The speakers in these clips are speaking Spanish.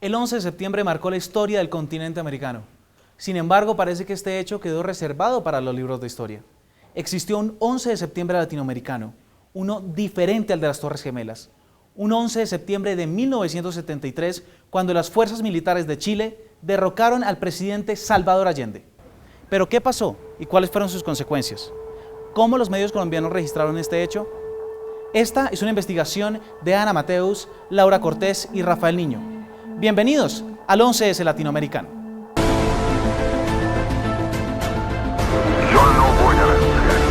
El 11 de septiembre marcó la historia del continente americano. Sin embargo, parece que este hecho quedó reservado para los libros de historia. Existió un 11 de septiembre latinoamericano, uno diferente al de las Torres Gemelas. Un 11 de septiembre de 1973, cuando las fuerzas militares de Chile derrocaron al presidente Salvador Allende. ¿Pero qué pasó y cuáles fueron sus consecuencias? ¿Cómo los medios colombianos registraron este hecho? Esta es una investigación de Ana Mateus, Laura Cortés y Rafael Niño. Bienvenidos al 11S Latinoamericano. Yo no voy a vencer.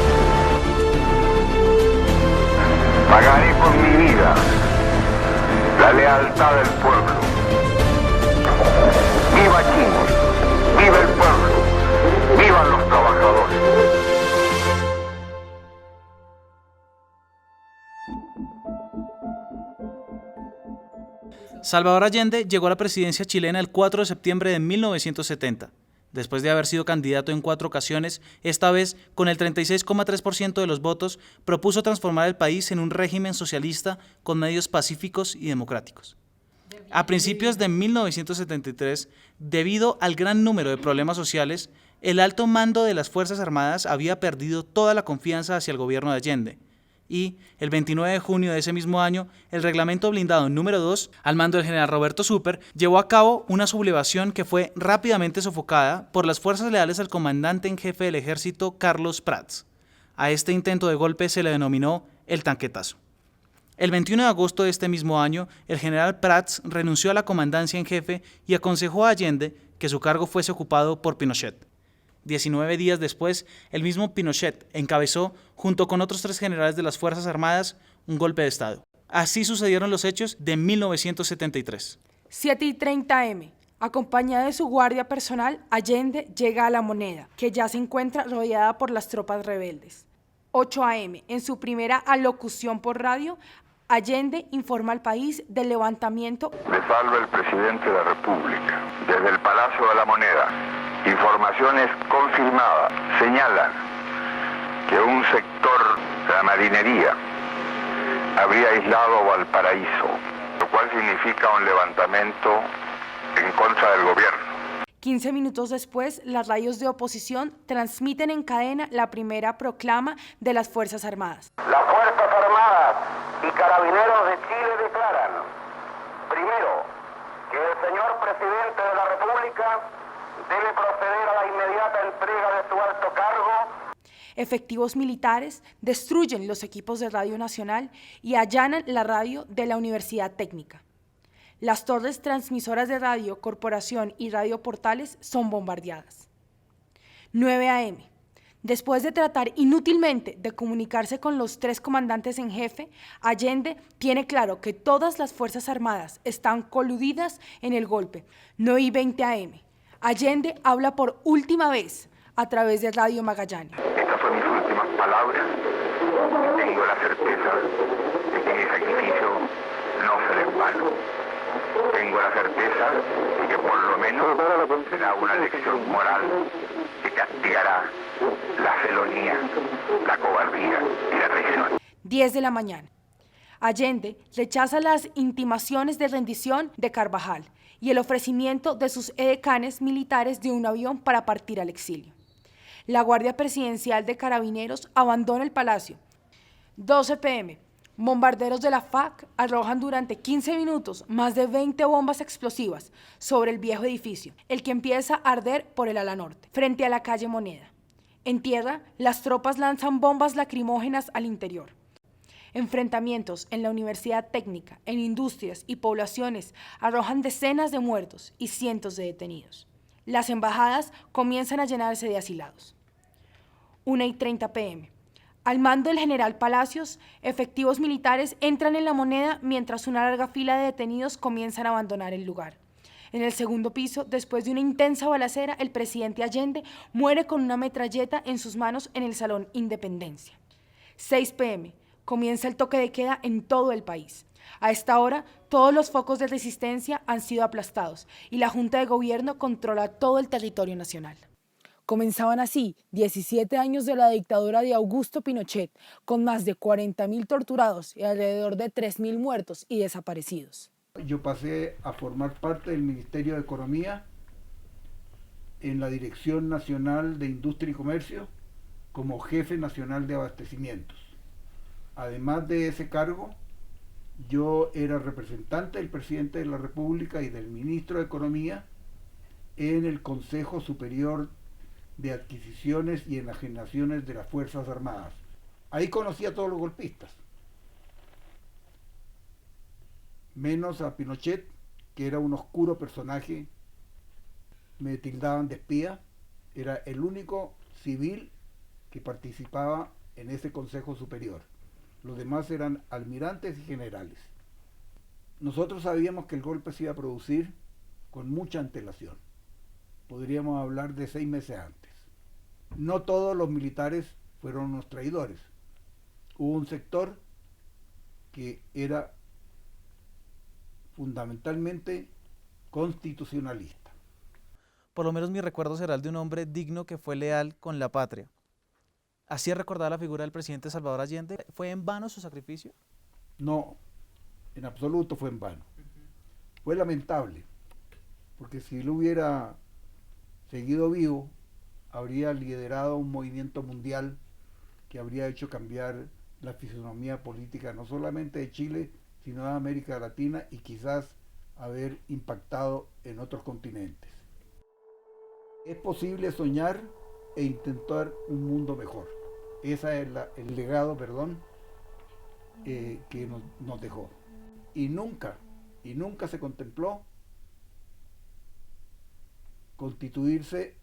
Pagaré con mi vida la lealtad del pueblo. ¡Viva Chile! ¡Viva el pueblo! ¡Vivan los trabajadores! Salvador Allende llegó a la presidencia chilena el 4 de septiembre de 1970. Después de haber sido candidato en 4 ocasiones, esta vez, con el 36,3% de los votos, propuso transformar el país en un régimen socialista con medios pacíficos y democráticos. A principios de 1973, debido al gran número de problemas sociales, el alto mando de las Fuerzas Armadas había perdido toda la confianza hacia el gobierno de Allende. Y el 29 de junio de ese mismo año, el reglamento blindado número 2, al mando del general Roberto Super, llevó a cabo una sublevación que fue rápidamente sofocada por las fuerzas leales al comandante en jefe del ejército, Carlos Prats. A este intento de golpe se le denominó el tanquetazo. El 21 de agosto de este mismo año, el general Prats renunció a la comandancia en jefe y aconsejó a Allende que su cargo fuese ocupado por Pinochet. 19 días después, el mismo Pinochet encabezó, junto con otros 3 generales de las Fuerzas Armadas, un golpe de Estado. Así sucedieron los hechos de 1973. 7:30 am. Acompañada de su guardia personal, Allende llega a La Moneda, que ya se encuentra rodeada por las tropas rebeldes. 8 am. En su primera alocución por radio, Allende informa al país del levantamiento. Le salva el presidente de la República. Desde el Palacio de la Moneda, informaciones confirmadas señalan que un sector de la marinería habría aislado Valparaíso, lo cual significa un levantamiento en contra del gobierno. 15 minutos después, las radios de oposición transmiten en cadena la primera proclama de las Fuerzas Armadas. Las Fuerzas Armadas y Carabineros de Chile declaran, primero, que el señor presidente de la República debe proceder a la inmediata entrega de su alto cargo. Efectivos militares destruyen los equipos de Radio Nacional y allanan la radio de la Universidad Técnica. Las torres transmisoras de Radio Corporación y Radio Portales son bombardeadas. 9 am. Después de tratar inútilmente de comunicarse con los 3 comandantes en jefe, Allende tiene claro que todas las Fuerzas Armadas están coludidas en el golpe. 9:20 am. Allende habla por última vez a través de Radio Magallanes. Estas son mis últimas palabras. Tengo la certeza de que mi sacrificio no será en vano. Tengo la certeza de que por lo menos será una lección moral que castigará la felonía, la cobardía y la traición. 10 de la mañana. Allende rechaza las intimaciones de rendición de Carvajal y el ofrecimiento de sus edecanes militares de un avión para partir al exilio. La Guardia Presidencial de Carabineros abandona el palacio. 12 p.m. Bombarderos de la FARC arrojan durante 15 minutos más de 20 bombas explosivas sobre el viejo edificio, el que empieza a arder por el ala norte, frente a la calle Moneda. En tierra, las tropas lanzan bombas lacrimógenas al interior. Enfrentamientos en la Universidad Técnica, en industrias y poblaciones arrojan decenas de muertos y cientos de detenidos. Las embajadas comienzan a llenarse de asilados. 1:30 p.m. Al mando del general Palacios, efectivos militares entran en La Moneda mientras una larga fila de detenidos comienzan a abandonar el lugar. En el segundo piso, después de una intensa balacera, el presidente Allende muere con una metralleta en sus manos en el Salón Independencia. 6 p.m. Comienza el toque de queda en todo el país. A esta hora, todos los focos de resistencia han sido aplastados y la Junta de Gobierno controla todo el territorio nacional. Comenzaban así 17 años de la dictadura de Augusto Pinochet, con más de 40.000 torturados y alrededor de 3.000 muertos y desaparecidos. Yo pasé a formar parte del Ministerio de Economía en la Dirección Nacional de Industria y Comercio como jefe nacional de abastecimientos. Además de ese cargo, yo era representante del presidente de la República y del ministro de Economía en el Consejo Superior de Adquisiciones y Enajenaciones de las Fuerzas Armadas. Ahí conocí a todos los golpistas, menos a Pinochet, que era un oscuro personaje, me tildaban de espía, era el único civil que participaba en ese Consejo Superior. Los demás eran almirantes y generales. Nosotros sabíamos que el golpe se iba a producir con mucha antelación. Podríamos hablar de 6 meses antes. No todos los militares fueron unos traidores. Hubo un sector que era fundamentalmente constitucionalista. Por lo menos mi recuerdo será el de un hombre digno que fue leal con la patria. Así es recordada la figura del presidente Salvador Allende. ¿Fue en vano su sacrificio? No, en absoluto fue en vano. Fue lamentable, porque si él hubiera seguido vivo, habría liderado un movimiento mundial que habría hecho cambiar la fisonomía política no solamente de Chile, sino de América Latina y quizás haber impactado en otros continentes. Es posible soñar e intentar un mundo mejor. Ese es el legado, que nos dejó. Y nunca se contempló constituirse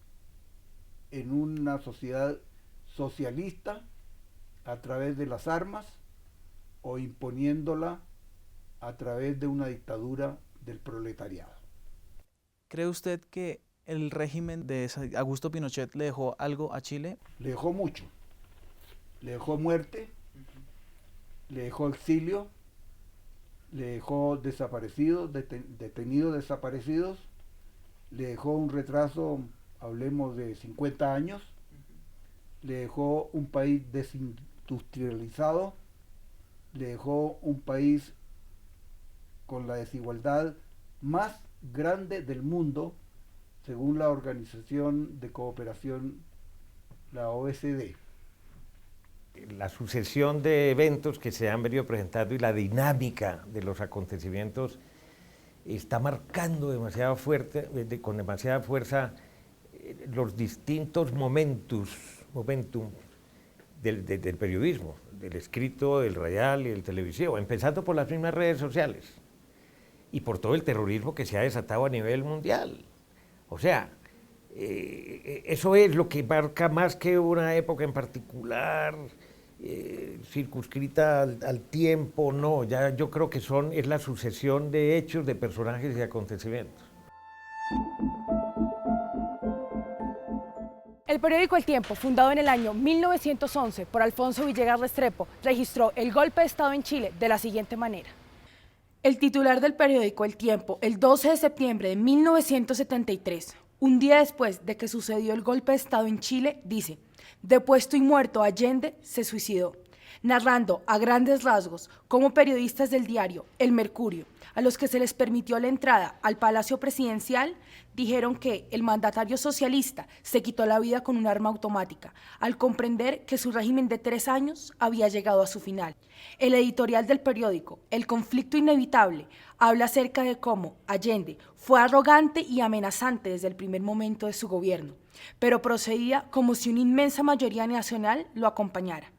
en una sociedad socialista a través de las armas o imponiéndola a través de una dictadura del proletariado. ¿Cree usted que el régimen de Augusto Pinochet le dejó algo a Chile? Le dejó mucho. Le dejó muerte, le dejó exilio, le dejó desaparecidos, detenidos desaparecidos, le dejó un retraso, hablemos de 50 años, le dejó un país desindustrializado, le dejó un país con la desigualdad más grande del mundo, según la Organización de Cooperación, la OECD. La sucesión de eventos que se han venido presentando y la dinámica de los acontecimientos está marcando demasiado fuerte, con demasiada fuerza los distintos momentum del periodismo, del escrito, del radial y del televisivo, empezando por las mismas redes sociales y por todo el terrorismo que se ha desatado a nivel mundial. O sea, eso es lo que marca más que una época en particular, circunscrita al tiempo, no, ya yo creo que es la sucesión de hechos, de personajes y acontecimientos. El periódico El Tiempo, fundado en el año 1911 por Alfonso Villegas Restrepo, registró el golpe de Estado en Chile de la siguiente manera. El titular del periódico El Tiempo, el 12 de septiembre de 1973, un día después de que sucedió el golpe de Estado en Chile, dice: depuesto y muerto Allende se suicidó, narrando a grandes rasgos cómo periodistas del diario El Mercurio, a los que se les permitió la entrada al Palacio Presidencial, dijeron que el mandatario socialista se quitó la vida con un arma automática, al comprender que su régimen de 3 años había llegado a su final. El editorial del periódico, El conflicto inevitable, habla acerca de cómo Allende fue arrogante y amenazante desde el primer momento de su gobierno, pero procedía como si una inmensa mayoría nacional lo acompañara.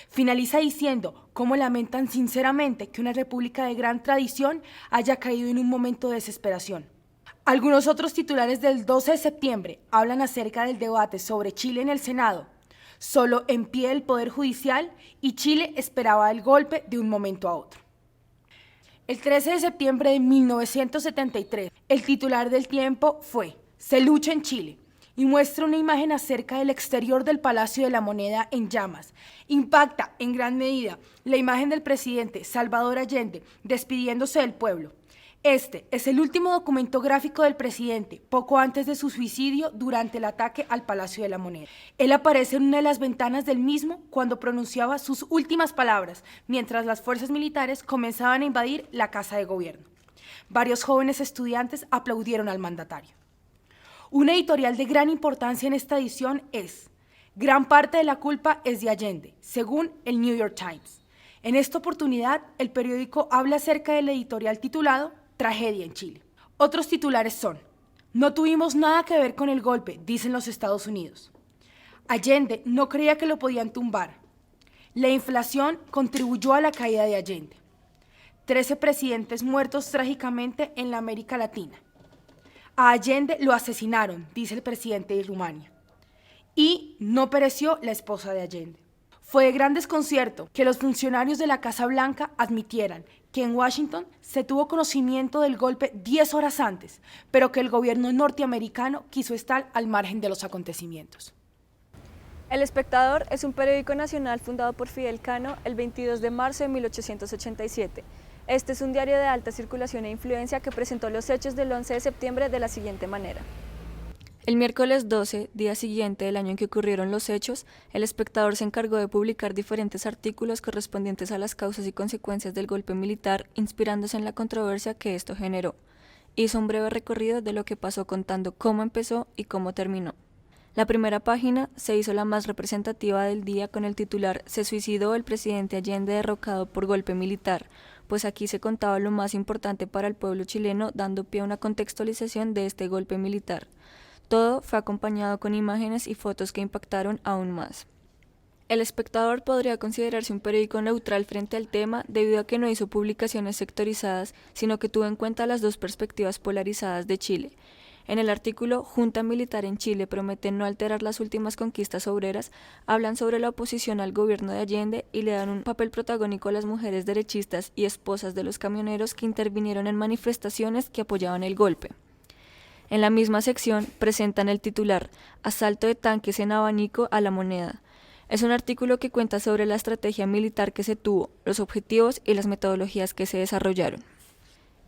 Finaliza diciendo cómo lamentan sinceramente que una república de gran tradición haya caído en un momento de desesperación. Algunos otros titulares del 12 de septiembre hablan acerca del debate sobre Chile en el Senado. Solo en pie el Poder Judicial y Chile esperaba el golpe de un momento a otro. El 13 de septiembre de 1973, el titular del Tiempo fue: se lucha en Chile, y muestra una imagen acerca del exterior del Palacio de la Moneda en llamas. Impacta en gran medida la imagen del presidente Salvador Allende despidiéndose del pueblo. Este es el último documento gráfico del presidente, poco antes de su suicidio durante el ataque al Palacio de la Moneda. Él aparece en una de las ventanas del mismo cuando pronunciaba sus últimas palabras, mientras las fuerzas militares comenzaban a invadir la Casa de Gobierno. Varios jóvenes estudiantes aplaudieron al mandatario. Un editorial de gran importancia en esta edición es: gran parte de la culpa es de Allende, según el New York Times. En esta oportunidad, el periódico habla acerca del editorial titulado Tragedia en Chile. Otros titulares son: no tuvimos nada que ver con el golpe, dicen los Estados Unidos. Allende no creía que lo podían tumbar. La inflación contribuyó a la caída de Allende. 13 presidentes muertos trágicamente en la América Latina. A Allende lo asesinaron, dice el presidente de Rumania. Y no pereció la esposa de Allende. Fue de gran desconcierto que los funcionarios de la Casa Blanca admitieran que en Washington se tuvo conocimiento del golpe 10 horas antes, pero que el gobierno norteamericano quiso estar al margen de los acontecimientos. El Espectador es un periódico nacional fundado por Fidel Cano el 22 de marzo de 1887. Este es un diario de alta circulación e influencia que presentó los hechos del 11 de septiembre de la siguiente manera. El miércoles 12, día siguiente del año en que ocurrieron los hechos, El Espectador se encargó de publicar diferentes artículos correspondientes a las causas y consecuencias del golpe militar, inspirándose en la controversia que esto generó. Hizo un breve recorrido de lo que pasó contando cómo empezó y cómo terminó. La primera página se hizo la más representativa del día con el titular «Se suicidó el presidente Allende derrocado por golpe militar», pues aquí se contaba lo más importante para el pueblo chileno, dando pie a una contextualización de este golpe militar. Todo fue acompañado con imágenes y fotos que impactaron aún más. El Espectador podría considerarse un periódico neutral frente al tema debido a que no hizo publicaciones sectorizadas, sino que tuvo en cuenta las dos perspectivas polarizadas de Chile. En el artículo Junta Militar en Chile promete no alterar las últimas conquistas obreras, hablan sobre la oposición al gobierno de Allende y le dan un papel protagónico a las mujeres derechistas y esposas de los camioneros que intervinieron en manifestaciones que apoyaban el golpe. En la misma sección presentan el titular Asalto de tanques en abanico a La Moneda. Es un artículo que cuenta sobre la estrategia militar que se tuvo, los objetivos y las metodologías que se desarrollaron.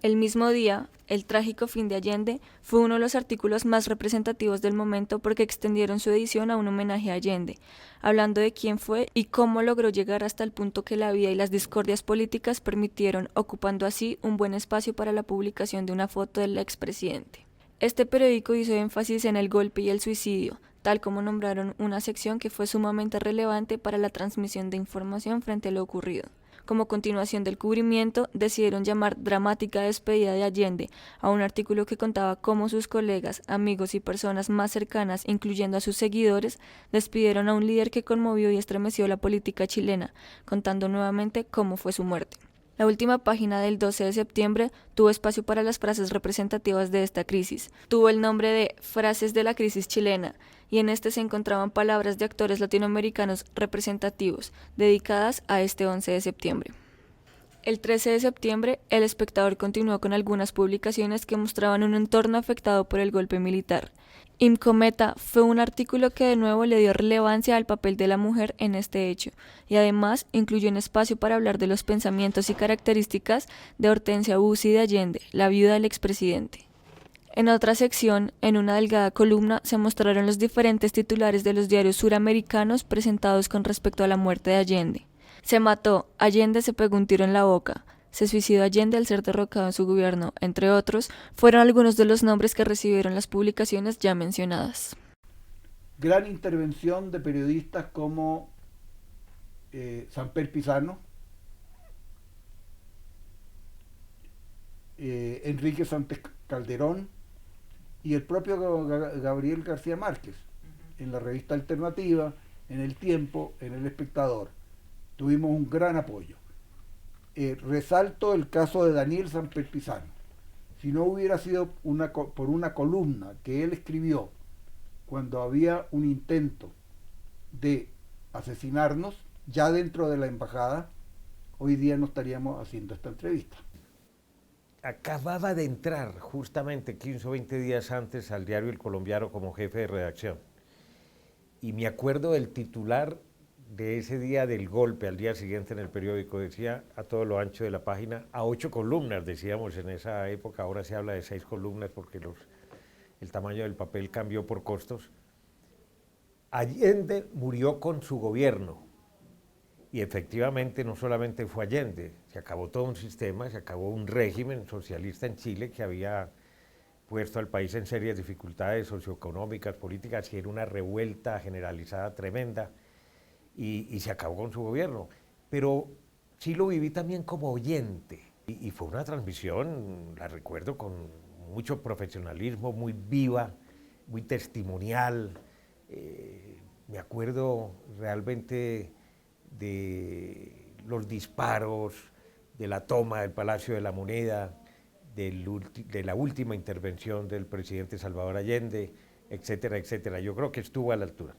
El mismo día, El trágico fin de Allende fue uno de los artículos más representativos del momento porque extendieron su edición a un homenaje a Allende, hablando de quién fue y cómo logró llegar hasta el punto que la vida y las discordias políticas permitieron, ocupando así un buen espacio para la publicación de una foto del expresidente. Este periódico hizo énfasis en el golpe y el suicidio, tal como nombraron una sección que fue sumamente relevante para la transmisión de información frente a lo ocurrido. Como continuación del cubrimiento, decidieron llamar Dramática despedida de Allende a un artículo que contaba cómo sus colegas, amigos y personas más cercanas, incluyendo a sus seguidores, despidieron a un líder que conmovió y estremeció la política chilena, contando nuevamente cómo fue su muerte. La última página del 12 de septiembre tuvo espacio para las frases representativas de esta crisis. Tuvo el nombre de Frases de la crisis chilena, y en este se encontraban palabras de actores latinoamericanos representativos, dedicadas a este 11 de septiembre. El 13 de septiembre, El Espectador continuó con algunas publicaciones que mostraban un entorno afectado por el golpe militar. Imcometa fue un artículo que de nuevo le dio relevancia al papel de la mujer en este hecho, y además incluyó un espacio para hablar de los pensamientos y características de Hortensia Bussi de Allende, la viuda del expresidente. En otra sección, en una delgada columna, se mostraron los diferentes titulares de los diarios suramericanos presentados con respecto a la muerte de Allende. Se mató, Allende se pegó un tiro en la boca, se suicidó Allende al ser derrocado en su gobierno, entre otros, fueron algunos de los nombres que recibieron las publicaciones ya mencionadas. Gran intervención de periodistas como Samper Pizarro, Enrique Sánchez Calderón y el propio Gabriel García Márquez, en la revista Alternativa, en El Tiempo, en El Espectador. Tuvimos un gran apoyo. Resalto el caso de Daniel Samper Pizarro. Si no hubiera sido por una columna que él escribió cuando había un intento de asesinarnos, ya dentro de la embajada, hoy día no estaríamos haciendo esta entrevista. Acababa de entrar justamente 15 o 20 días antes al diario El Colombiano como jefe de redacción. Y me acuerdo del titular de ese día del golpe, al día siguiente en el periódico, decía a todo lo ancho de la página, a 8 columnas, decíamos en esa época, ahora se habla de 6 columnas porque el tamaño del papel cambió por costos. Allende murió con su gobierno Y efectivamente no solamente fue Allende, se acabó todo un sistema, se acabó un régimen socialista en Chile que había puesto al país en serias dificultades socioeconómicas, políticas, y era una revuelta generalizada tremenda, y se acabó con su gobierno. Pero sí lo viví también como oyente, y fue una transmisión, la recuerdo con mucho profesionalismo, muy viva, muy testimonial. Me acuerdo realmente de los disparos, de la toma del Palacio de la Moneda, de la última intervención del presidente Salvador Allende, etcétera, etcétera. Yo creo que estuvo a la altura.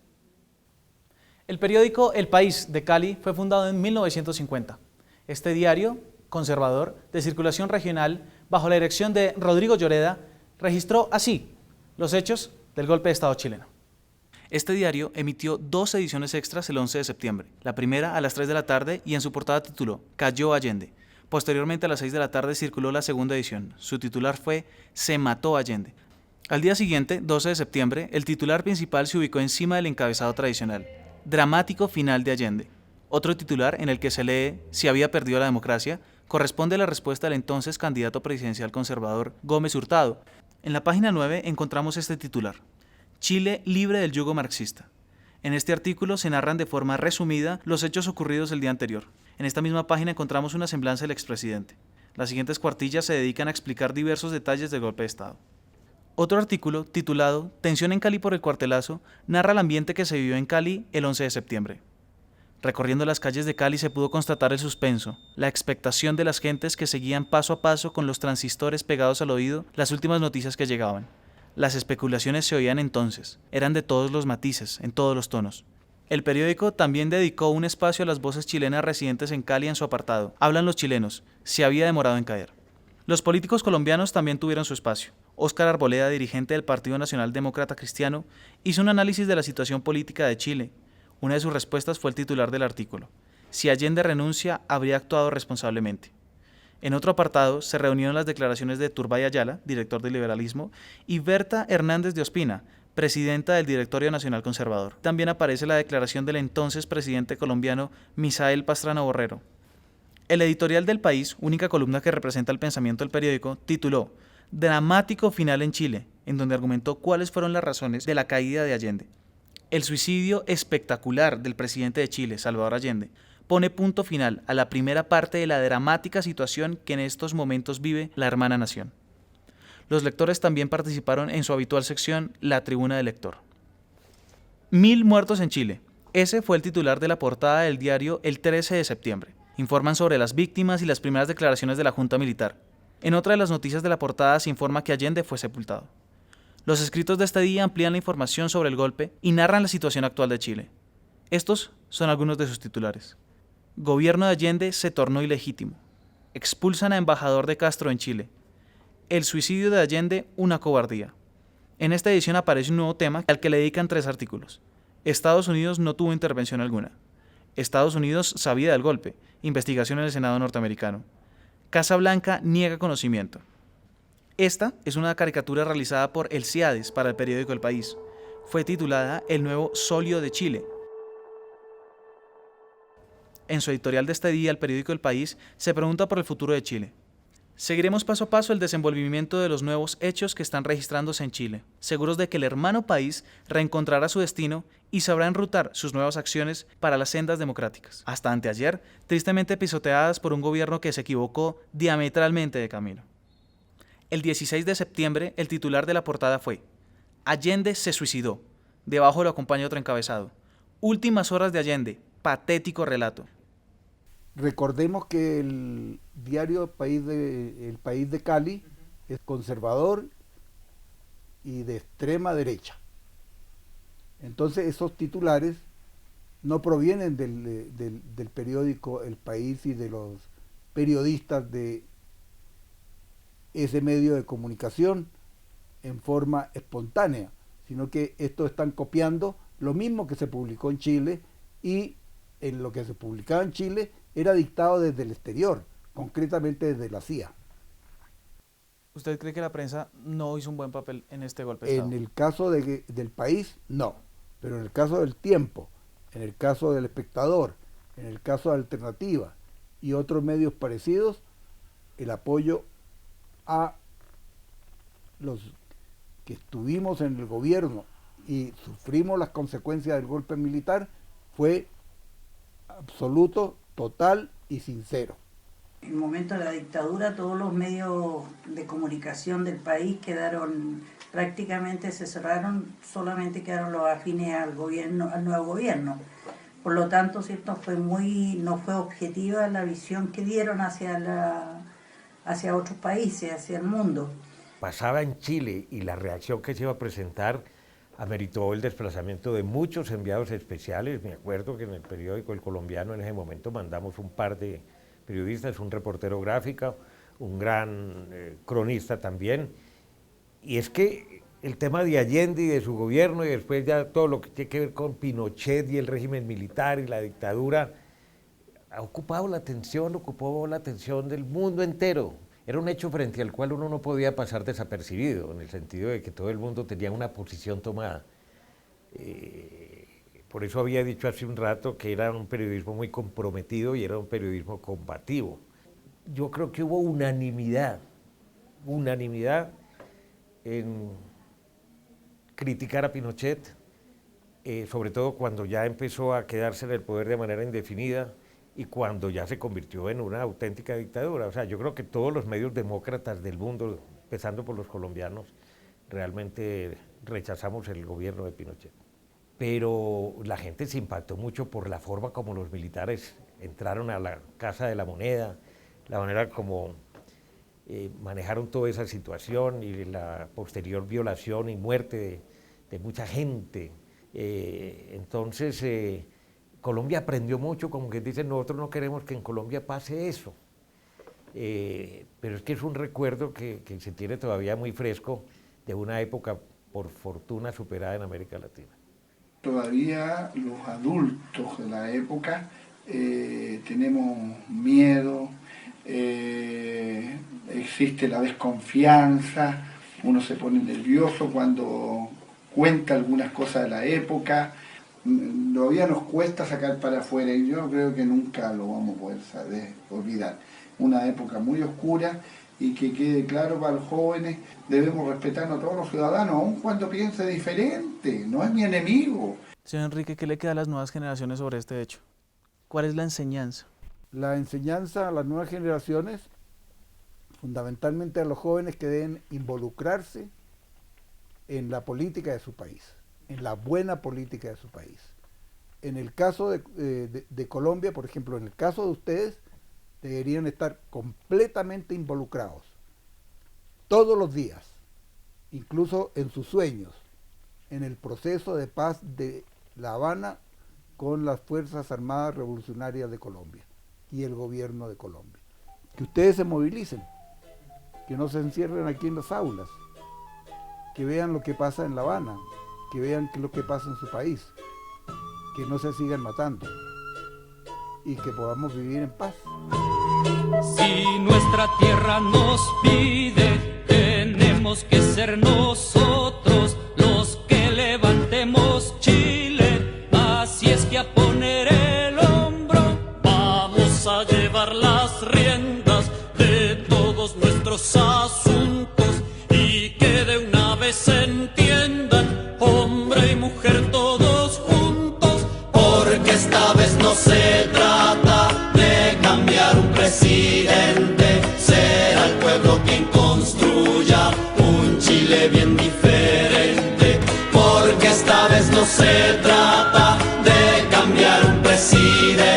El periódico El País de Cali fue fundado en 1950. Este diario, conservador, de circulación regional, bajo la dirección de Rodrigo Lloreda, registró así los hechos del golpe de Estado chileno. Este diario emitió 2 ediciones extras el 11 de septiembre, la primera a las 3 de la tarde y en su portada tituló Cayó Allende. Posteriormente a las 6 de la tarde circuló la segunda edición. Su titular fue Se mató Allende. Al día siguiente, 12 de septiembre, el titular principal se ubicó encima del encabezado tradicional, Dramático final de Allende. Otro titular en el que se lee Si había perdido la democracia, corresponde a la respuesta del entonces candidato presidencial conservador Gómez Hurtado. En la página 9 encontramos este titular, Chile libre del yugo marxista. En este artículo se narran de forma resumida los hechos ocurridos el día anterior. En esta misma página encontramos una semblanza del expresidente. Las siguientes cuartillas se dedican a explicar diversos detalles del golpe de Estado. Otro artículo, titulado Tensión en Cali por el cuartelazo, narra el ambiente que se vivió en Cali el 11 de septiembre. Recorriendo las calles de Cali se pudo constatar el suspenso, la expectación de las gentes que seguían paso a paso con los transistores pegados al oído las últimas noticias que llegaban. Las especulaciones se oían entonces, eran de todos los matices, en todos los tonos. El periódico también dedicó un espacio a las voces chilenas residentes en Cali en su apartado. Hablan los chilenos, se había demorado en caer. Los políticos colombianos también tuvieron su espacio. Óscar Arboleda, dirigente del Partido Nacional Demócrata Cristiano, hizo un análisis de la situación política de Chile. Una de sus respuestas fue el titular del artículo. Si Allende renuncia, habría actuado responsablemente. En otro apartado se reunieron las declaraciones de Turbay Ayala, director del liberalismo, y Berta Hernández de Ospina, presidenta del Directorio Nacional Conservador. También aparece la declaración del entonces presidente colombiano Misael Pastrana Borrero. El editorial del País, única columna que representa el pensamiento del periódico, tituló Dramático final en Chile, en donde argumentó cuáles fueron las razones de la caída de Allende. El suicidio espectacular del presidente de Chile, Salvador Allende, pone punto final a la primera parte de la dramática situación que en estos momentos vive la hermana nación. Los lectores también participaron en su habitual sección La Tribuna del Lector. 1000 muertos en Chile. Ese fue el titular de la portada del diario el 13 de septiembre. Informan sobre las víctimas y las primeras declaraciones de la Junta Militar. En otra de las noticias de la portada se informa que Allende fue sepultado. Los escritos de este día amplían la información sobre el golpe y narran la situación actual de Chile. Estos son algunos de sus titulares. Gobierno de Allende se tornó ilegítimo. Expulsan a embajador de Castro en Chile. El suicidio de Allende, una cobardía. En esta edición aparece un nuevo tema al que le dedican 3 artículos. Estados Unidos no tuvo intervención alguna. Estados Unidos sabía del golpe. Investigación en el Senado norteamericano. Casa Blanca niega conocimiento. Esta es una caricatura realizada por El Ciades para el periódico El País. Fue titulada El nuevo Solio de Chile. En su editorial de este día, el periódico El País se pregunta por el futuro de Chile. Seguiremos paso a paso el desenvolvimiento de los nuevos hechos que están registrándose en Chile, seguros de que el hermano país reencontrará su destino y sabrá enrutar sus nuevas acciones para las sendas democráticas, hasta anteayer, tristemente pisoteadas por un gobierno que se equivocó diametralmente de camino. El 16 de septiembre, el titular de la portada fue Allende se suicidó. Debajo lo acompaña otro encabezado. Últimas horas de Allende, patético relato. Recordemos que el diario El País de Cali es conservador y de extrema derecha. Entonces esos titulares no provienen del periódico El País y de los periodistas de ese medio de comunicación en forma espontánea, sino que estos están copiando lo mismo que se publicó en Chile, y en lo que se publicaba en Chile era dictado desde el exterior, concretamente desde la CIA. ¿Usted cree que la prensa no hizo un buen papel en este golpe de Estado? En el caso del País, no, pero en el caso del Tiempo, en el caso del Espectador, En el caso de Alternativa y otros medios parecidos, el apoyo a los que estuvimos en el gobierno y sufrimos las consecuencias del golpe militar fue absoluto, total y sincero. En el momento de la dictadura todos los medios de comunicación del país quedaron, prácticamente se cerraron, solamente quedaron los afines al gobierno, al nuevo gobierno. Por lo tanto, ¿cierto? No fue objetiva la visión que dieron hacia otros países, hacia el mundo. Pasaba en Chile y la reacción que se iba a presentar ameritó el desplazamiento de muchos enviados especiales. Me acuerdo que en el periódico El Colombiano en ese momento mandamos un par de periodistas, un reportero gráfico, un gran cronista también. Y es que el tema de Allende y de su gobierno y después ya todo lo que tiene que ver con Pinochet y el régimen militar y la dictadura ha ocupado la atención, ocupó la atención del mundo entero. Era un hecho frente al cual uno no podía pasar desapercibido, en el sentido de que todo el mundo tenía una posición tomada. Por eso había dicho hace un rato que era un periodismo muy comprometido y era un periodismo combativo. Yo creo que hubo unanimidad en criticar a Pinochet, sobre todo cuando ya empezó a quedarse en el poder de manera indefinida y cuando ya se convirtió en una auténtica dictadura. O sea, yo creo que todos los medios demócratas del mundo, empezando por los colombianos, realmente rechazamos el gobierno de Pinochet. Pero la gente se impactó mucho por la forma como los militares entraron a la Casa de la Moneda, la manera como manejaron toda esa situación y la posterior violación y muerte de mucha gente. Entonces, Colombia aprendió mucho, como que dicen, nosotros no queremos que en Colombia pase eso. Pero es que es un recuerdo que se tiene todavía muy fresco de una época, por fortuna, superada en América Latina. Todavía los adultos de la época tenemos miedo, existe la desconfianza, uno se pone nervioso cuando cuenta algunas cosas de la época, todavía nos cuesta sacar para afuera y yo creo que nunca lo vamos a poder olvidar. Una época muy oscura y que quede claro para los jóvenes, debemos respetarnos a todos los ciudadanos, aun cuando piense diferente, no es mi enemigo. Señor Enrique, ¿qué le queda a las nuevas generaciones sobre este hecho? ¿Cuál es la enseñanza? La enseñanza a las nuevas generaciones, fundamentalmente a los jóvenes que deben involucrarse en la política de su país, en la buena política de su país. En el caso de Colombia, por ejemplo, en el caso de ustedes, deberían estar completamente involucrados, todos los días, incluso en sus sueños, en el proceso de paz de La Habana con las Fuerzas Armadas Revolucionarias de Colombia y el gobierno de Colombia. Que ustedes se movilicen, que no se encierren aquí en las aulas, que vean lo que pasa en La Habana, que vean qué es lo que pasa en su país, que no se sigan matando y que podamos vivir en paz. Si nuestra tierra nos pide, tenemos que ser nosotros los que levantemos Chile. Así es que a poner el hombro vamos a llevar las riendas de todos nuestros asuntos y que de una vez se entiendan, hombre y mujer todos juntos, porque esta vez no se trata de cambiar un presidente, será el pueblo quien construya un Chile bien diferente, porque esta vez no se trata de cambiar un presidente.